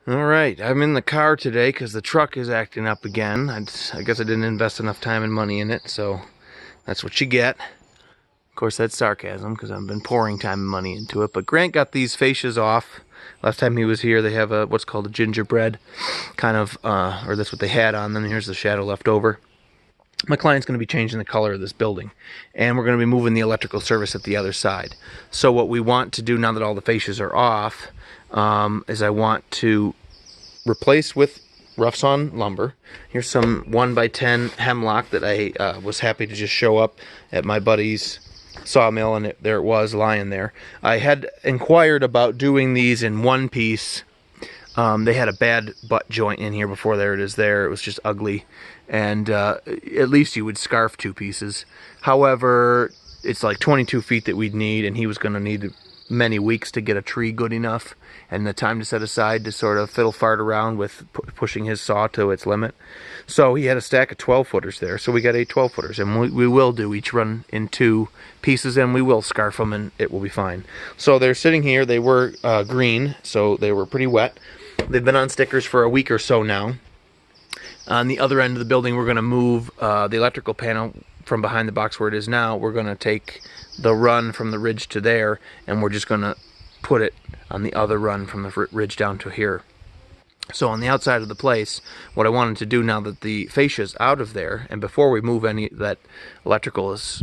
All right, I'm in the car today because the truck is acting up again. I guess I didn't invest enough time and money in it, so that's what you get. Of course, that's sarcasm because I've been pouring time and money into it. But Grant got these fascias off. Last time he was here, they have what's called a gingerbread, kind of, or that's what they had on them. Here's the shadow left over. My client's going to be changing the color of this building, and we're going to be moving the electrical service at the other side. So what we want to do now that all the fascias are off is I want to replace with rough sawn lumber. Here's some 1x10 hemlock that I was happy to just show up at my buddy's sawmill, and there it was lying there. I had inquired about doing these in one piece. They had a bad butt joint in here before. There it is there. It was just ugly. And at least you would scarf two pieces. However, it's like 22 feet that we'd need, and he was going to need many weeks to get a tree good enough and the time to set aside to sort of fiddle fart around with pushing his saw to its limit. So he had a stack of 12-footers there. So we got 8 12-footers, and we will do each run in 2 pieces, and we will scarf them, and it will be fine. So they're sitting here. They were green, so they were pretty wet. They've been on stickers for a week or so now. On the other end of the building, we're going to move the electrical panel from behind the box where it is now. We're going to take the run from the ridge to there, and we're just going to put it on the other run from the ridge down to here. So on the outside of the place, what I wanted to do now that the fascia is out of there, and before we move any that electrical is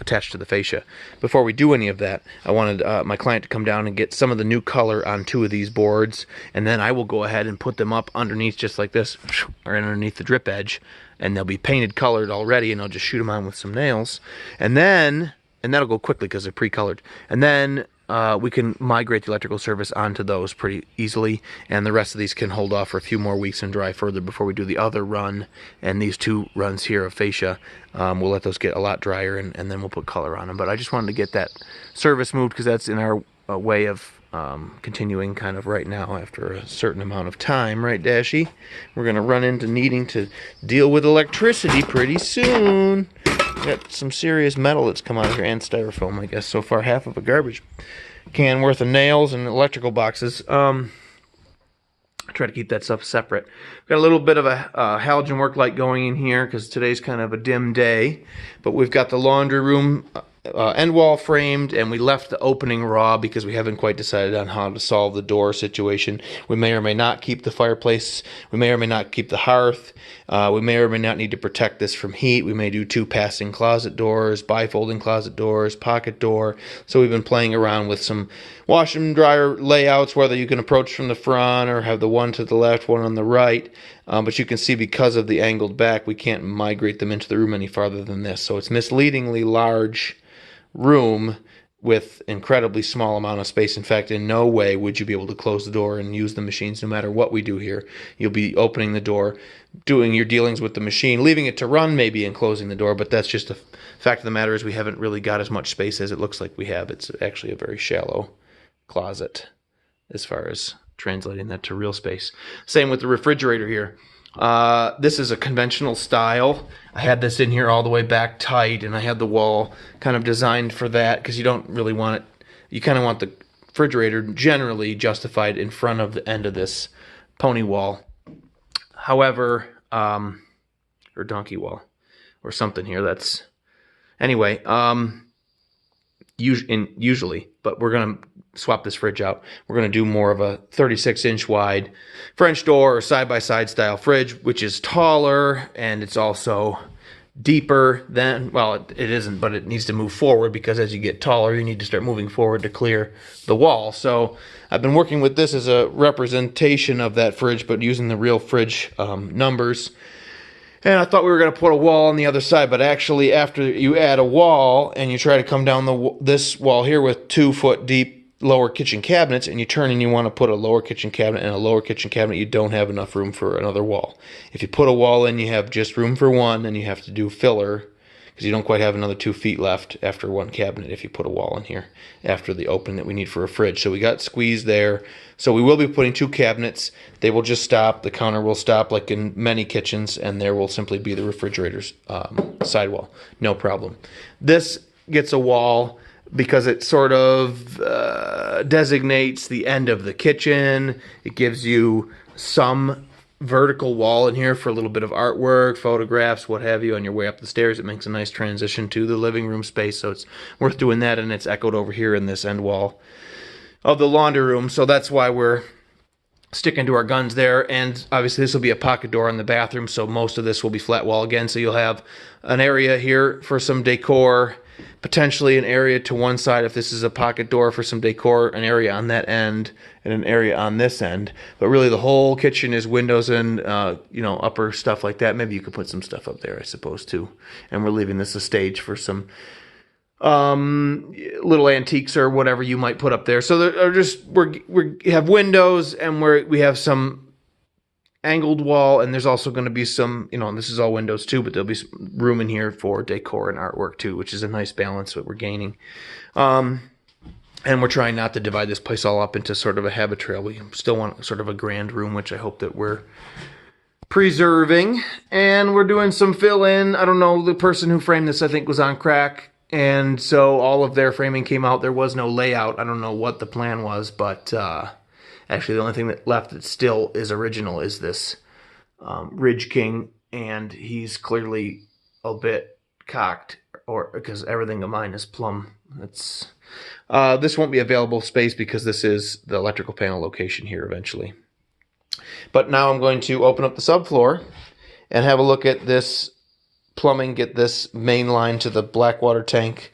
attached to the fascia, before we do any of that, I wanted my client to come down and get some of the new color on 2 of these boards, and then I will go ahead and put them up underneath just like this, or underneath the drip edge, and they'll be painted colored already, and I'll just shoot them on with some nails, and that'll go quickly because they're pre-colored, and then we can migrate the electrical service onto those pretty easily, and the rest of these can hold off for a few more weeks and dry further before we do the other run. And these 2 runs here of fascia, we'll let those get a lot drier, and then we'll put color on them. But I just wanted to get that service moved because that's in our way of continuing kind of right now after a certain amount of time, right, Dashy? We're going to run into needing to deal with electricity pretty soon. Got some serious metal that's come out of here, and styrofoam, I guess. So far, half of a garbage can worth of nails and electrical boxes. I try to keep that stuff separate. Got a little bit of a halogen work light going in here because today's kind of a dim day. But we've got the laundry room end wall framed, and we left the opening raw because we haven't quite decided on how to solve the door situation. We may or may not keep the fireplace. We may or may not keep the hearth. We may or may not need to protect this from heat. We may do 2 passing closet doors, bifolding closet doors, pocket door. So we've been playing around with some wash and dryer layouts, whether you can approach from the front or have the one to the left, one on the right. But you can see because of the angled back, we can't migrate them into the room any farther than this. So it's misleadingly large room with incredibly small amount of space. In fact, in no way would you be able to close the door and use the machines no matter what we do here. You'll be opening the door, doing your dealings with the machine, leaving it to run maybe, and closing the door, but that's just a fact of the matter is we haven't really got as much space as it looks like we have. It's actually a very shallow closet as far as translating that to real space. Same with the refrigerator here. This is a conventional style. I had this in here all the way back tight, and I had the wall kind of designed for that because you don't really want it. You kind of want the refrigerator generally justified in front of the end of this pony wall. However, or donkey wall or something here. That's anyway. Usually, but we're going to swap this fridge out. We're going to do more of a 36-inch wide French door or side-by-side style fridge, which is taller, and it's also deeper than, well, it isn't, but it needs to move forward because as you get taller, you need to start moving forward to clear the wall. So I've been working with this as a representation of that fridge, but using the real fridge numbers. And I thought we were going to put a wall on the other side, but actually after you add a wall and you try to come down this wall here with 2-foot deep lower kitchen cabinets, and you turn and you want to put a lower kitchen cabinet and a lower kitchen cabinet, you don't have enough room for another wall. If you put a wall in, you have just room for one, and you have to do filler because you don't quite have another 2 feet left after one cabinet if you put a wall in here after the opening that we need for a fridge. So we got squeezed there. So we will be putting 2 cabinets. They will just stop. The counter will stop like in many kitchens, and there will simply be the refrigerator's sidewall. No problem. This gets a wall because it sort of designates the end of the kitchen. It gives you some vertical wall in here for a little bit of artwork, photographs, what have you, on your way up the stairs. It makes a nice transition to the living room space, so it's worth doing that, and it's echoed over here in this end wall of the laundry room, so that's why we're sticking to our guns there. And obviously this will be a pocket door in the bathroom, so most of this will be flat wall again, so you'll have an area here for some decor, potentially an area to one side if this is a pocket door for some decor, an area on that end, and an area on this end. But really the whole kitchen is windows and upper stuff like that. Maybe you could put some stuff up there, I suppose, too. And we're leaving this a stage for some little antiques or whatever you might put up there. So there are just we have windows, and we have some angled wall, and there's also going to be some, and this is all windows too, but there'll be some room in here for decor and artwork too, which is a nice balance that we're gaining. And we're trying not to divide this place all up into sort of a habit trail. We still want sort of a grand room, which I hope that we're preserving. And we're doing some fill in. I don't know, the person who framed this I think was on crack, and so all of their framing came out. There was no layout. I don't know what the plan was, but actually the only thing that left that still is original is this Ridge King, and he's clearly a bit cocked, or because everything of mine is plumb. That's this won't be available space because this is the electrical panel location here eventually. But now I'm going to open up the subfloor and have a look at this plumbing, get this main line to the black water tank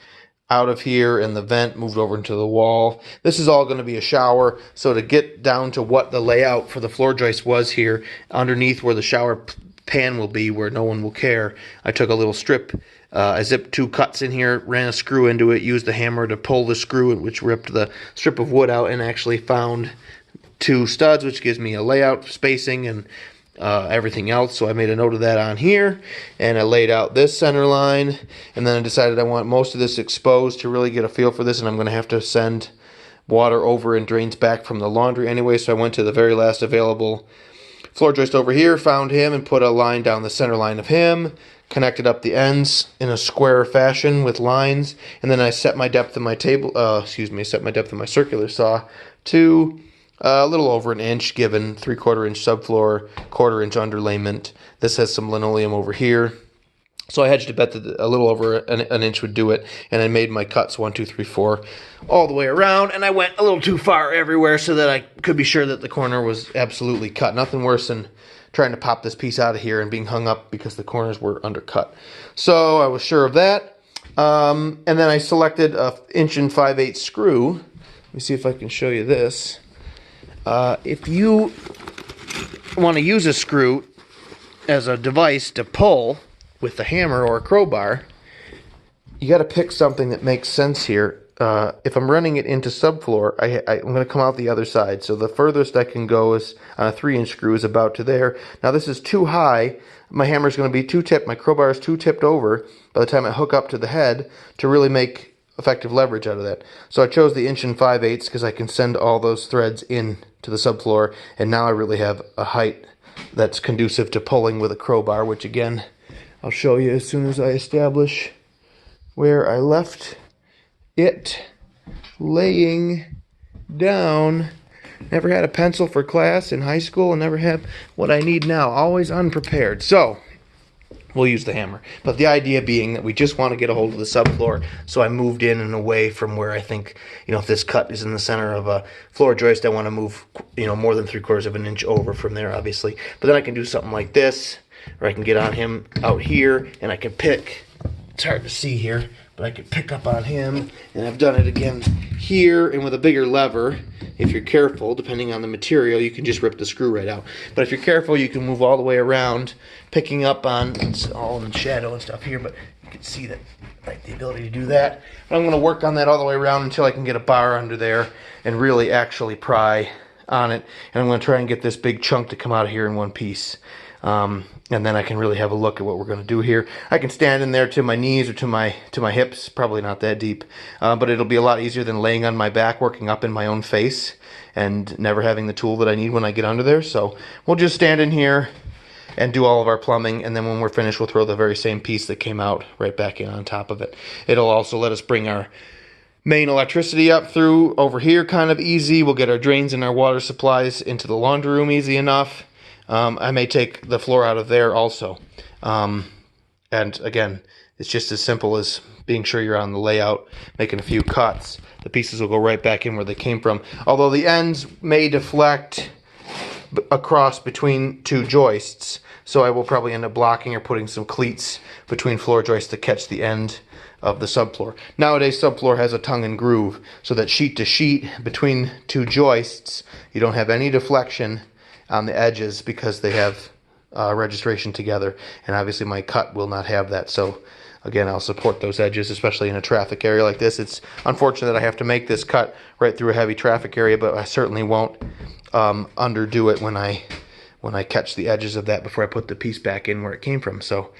out of here, and the vent moved over into the wall. This is all going to be a shower, so to get down to what the layout for the floor joist was here, underneath where the shower pan will be, where no one will care, I took a little strip, I zipped 2 cuts in here, ran a screw into it, used the hammer to pull the screw, which ripped the strip of wood out, and actually found 2 studs, which gives me a layout, spacing, and everything else. So I made a note of that on here, and I laid out this center line, and then I decided I want most of this exposed to really get a feel for this, and I'm going to have to send water over and drains back from the laundry anyway, so I went to the very last available floor joist over here, found him, and put a line down the center line of him, connected up the ends in a square fashion with lines, and then I set my depth of my set my depth of my circular saw to a little over an inch, given 3/4 inch subfloor, 1/4 inch underlayment. This has some linoleum over here, so I hedged a bet that a little over an inch would do it, and I made my cuts 1, 2, 3, 4 all the way around, and I went a little too far everywhere so that I could be sure that the corner was absolutely cut. Nothing worse than trying to pop this piece out of here and being hung up because the corners were undercut. So I was sure of that, and then I selected a 1 5/8" screw. Let me see if I can show you this. If you want to use a screw as a device to pull with the hammer or a crowbar, you got to pick something that makes sense here. If I'm running it into subfloor, I'm going to come out the other side. So the furthest I can go is on a 3-inch screw is about to there. Now this is too high. My hammer is going to be too tipped. My crowbar is too tipped over by the time I hook up to the head to really make effective leverage out of that. So I chose the 1 5/8" because I can send all those threads in to the subfloor, and now I really have a height that's conducive to pulling with a crowbar, which again I'll show you as soon as I establish where I left it laying down. Never had a pencil for class in high school, and never have what I need now. Always unprepared. So we'll use the hammer. But the idea being that we just want to get a hold of the subfloor, so I moved in and away from where I think, if this cut is in the center of a floor joist, I want to move, more than 3/4 of an inch over from there, obviously. But then I can do something like this, or I can get on him out here, and I can pick, it's hard to see here, but I can pick up on him, and I've done it again here, and with a bigger lever, if you're careful, depending on the material, you can just rip the screw right out. But if you're careful, you can move all the way around, picking up on, it's all in shadow and stuff here, but you can see that, like, the ability to do that. But I'm going to work on that all the way around until I can get a bar under there and really actually pry on it. And I'm going to try and get this big chunk to come out of here in one piece. And then I can really have a look at what we're going to do here. I can stand in there to my knees or to my hips, probably not that deep, but it'll be a lot easier than laying on my back, working up in my own face, and never having the tool that I need when I get under there. So we'll just stand in here and do all of our plumbing, and then when we're finished, we'll throw the very same piece that came out right back in on top of it. It'll also let us bring our main electricity up through over here kind of easy. We'll get our drains and our water supplies into the laundry room easy enough. I may take the floor out of there also. And again, it's just as simple as being sure you're on the layout, making a few cuts. The pieces will go right back in where they came from. Although the ends may deflect across between two joists, so I will probably end up blocking or putting some cleats between floor joists to catch the end of the subfloor. Nowadays, subfloor has a tongue and groove, so that sheet to sheet between two joists, you don't have any deflection on the edges because they have registration together, and obviously my cut will not have that. So again, I'll support those edges, especially in a traffic area like this. It's unfortunate that I have to make this cut right through a heavy traffic area, but I certainly won't underdo it when I catch the edges of that before I put the piece back in where it came from. So,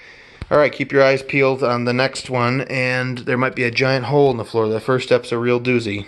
all right, keep your eyes peeled on the next one, and there might be a giant hole in the floor. The first step's a real doozy.